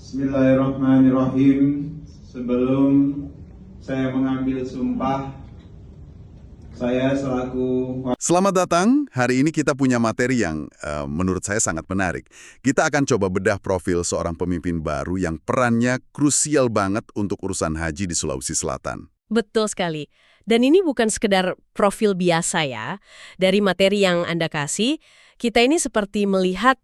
Bismillahirrahmanirrahim. Sebelum saya mengambil sumpah, saya selaku... Selamat datang, hari ini kita punya materi yang menurut saya sangat menarik. Kita akan coba bedah profil seorang pemimpin baru yang perannya krusial banget untuk urusan haji di Sulawesi Selatan. Betul sekali. Dan ini bukan sekedar profil biasa ya. Dari materi yang Anda kasih, kita ini seperti melihat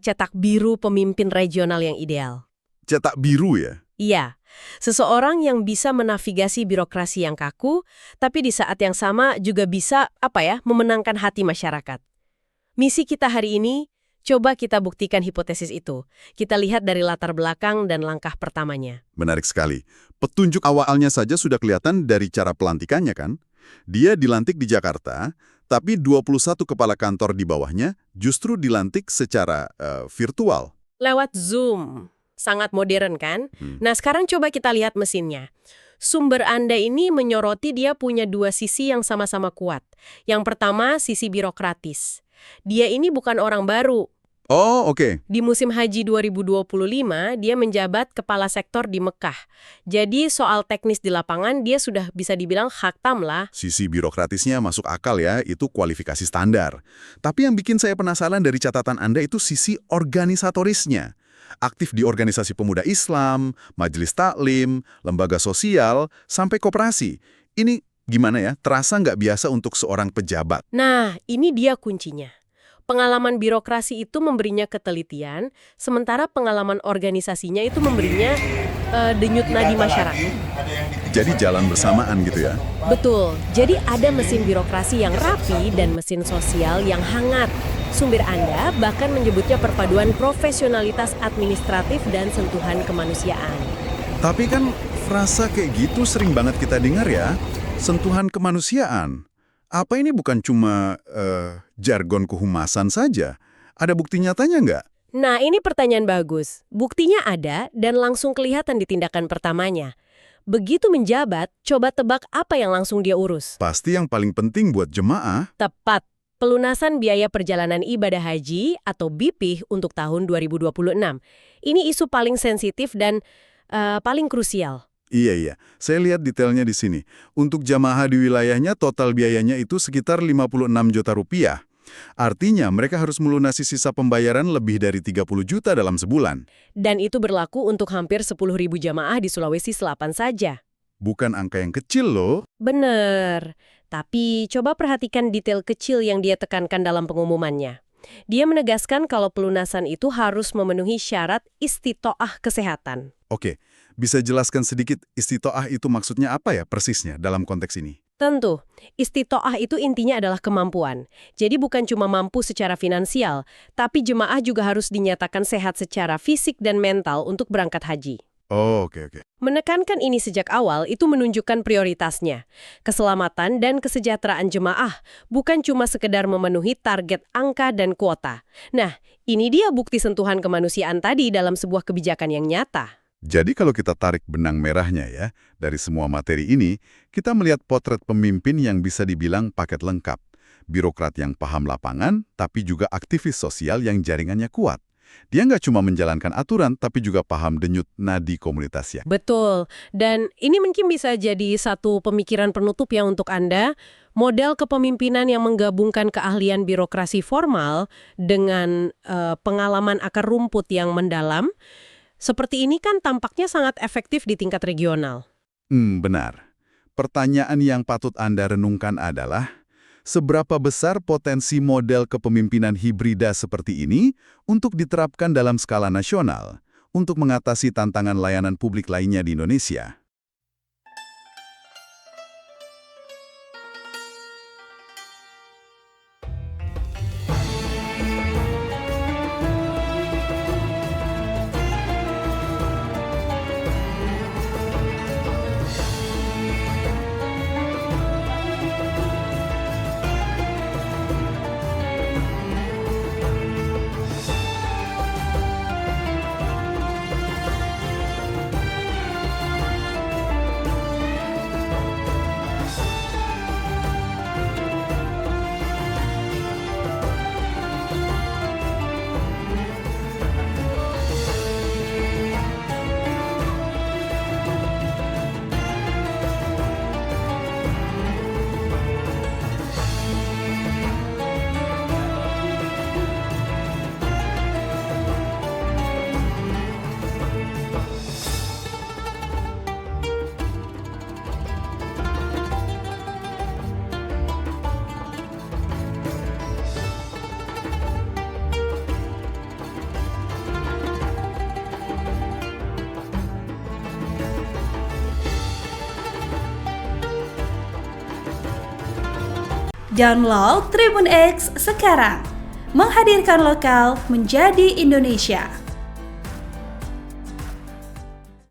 cetak biru pemimpin regional yang ideal. Cetak biru ya? Iya, seseorang yang bisa menavigasi birokrasi yang kaku, tapi di saat yang sama juga bisa, memenangkan hati masyarakat. Misi kita hari ini, coba kita buktikan hipotesis itu. Kita lihat dari latar belakang dan langkah pertamanya. Menarik sekali. Petunjuk awalnya saja sudah kelihatan dari cara pelantikannya kan? Dia dilantik di Jakarta, tapi 21 kepala kantor di bawahnya justru dilantik secara virtual. Lewat Zoom. Sangat modern kan? Nah sekarang coba kita lihat mesinnya. Sumber Anda ini menyoroti dia punya dua sisi yang sama-sama kuat. Yang pertama sisi birokratis. Dia ini bukan orang baru. Oh, oke. Di musim haji 2025, dia menjabat kepala sektor di Mekah. Jadi soal teknis di lapangan dia sudah bisa dibilang haktam lah. Sisi birokratisnya masuk akal ya, itu kualifikasi standar. Tapi yang bikin saya penasaran dari catatan Anda itu sisi organisatorisnya. Aktif di organisasi pemuda Islam, majelis taklim, lembaga sosial, sampai koperasi. Ini gimana ya, terasa nggak biasa untuk seorang pejabat. Nah, ini dia kuncinya. Pengalaman birokrasi itu memberinya ketelitian, sementara pengalaman organisasinya itu memberinya denyut nadi masyarakat. Jadi jalan bersamaan gitu ya? Betul, jadi ada mesin birokrasi yang rapi dan mesin sosial yang hangat. Sumber Anda bahkan menyebutnya perpaduan profesionalitas administratif dan sentuhan kemanusiaan. Tapi kan frasa kayak gitu sering banget kita dengar ya, sentuhan kemanusiaan. Apa ini bukan cuma jargon kehumasan saja? Ada bukti nyatanya nggak? Nah, ini pertanyaan bagus. Buktinya ada dan langsung kelihatan di tindakan pertamanya. Begitu menjabat, coba tebak apa yang langsung dia urus. Pasti yang paling penting buat jemaah. Tepat. Pelunasan biaya perjalanan ibadah haji atau BPIH untuk tahun 2026. Ini isu paling sensitif dan paling krusial. Iya. Saya lihat detailnya di sini. Untuk jamaah di wilayahnya total biayanya itu sekitar 56 juta rupiah. Artinya mereka harus melunasi sisa pembayaran lebih dari 30 juta dalam sebulan. Dan itu berlaku untuk hampir 10.000 jamaah di Sulawesi Selatan saja. Bukan angka yang kecil loh. Bener. Tapi coba perhatikan detail kecil yang dia tekankan dalam pengumumannya. Dia menegaskan kalau pelunasan itu harus memenuhi syarat istitoah kesehatan. Oke, bisa jelaskan sedikit istitoah itu maksudnya apa ya persisnya dalam konteks ini? Tentu, istitoah itu intinya adalah kemampuan. Jadi bukan cuma mampu secara finansial, tapi jemaah juga harus dinyatakan sehat secara fisik dan mental untuk berangkat haji. Oh, oke. Menekankan ini sejak awal itu menunjukkan prioritasnya. Keselamatan dan kesejahteraan jemaah, bukan cuma sekedar memenuhi target angka dan kuota. Nah, ini dia bukti sentuhan kemanusiaan tadi dalam sebuah kebijakan yang nyata. Jadi kalau kita tarik benang merahnya ya, dari semua materi ini, kita melihat potret pemimpin yang bisa dibilang paket lengkap. Birokrat yang paham lapangan, tapi juga aktivis sosial yang jaringannya kuat. Dia nggak cuma menjalankan aturan, tapi juga paham denyut nadi komunitasnya. Betul. Dan ini mungkin bisa jadi satu pemikiran penutup ya untuk Anda. Model kepemimpinan yang menggabungkan keahlian birokrasi formal dengan pengalaman akar rumput yang mendalam, seperti ini kan tampaknya sangat efektif di tingkat regional. Benar. Pertanyaan yang patut Anda renungkan adalah, seberapa besar potensi model kepemimpinan hibrida seperti ini untuk diterapkan dalam skala nasional untuk mengatasi tantangan layanan publik lainnya di Indonesia? Download Tribun X sekarang. Menghadirkan lokal menjadi Indonesia.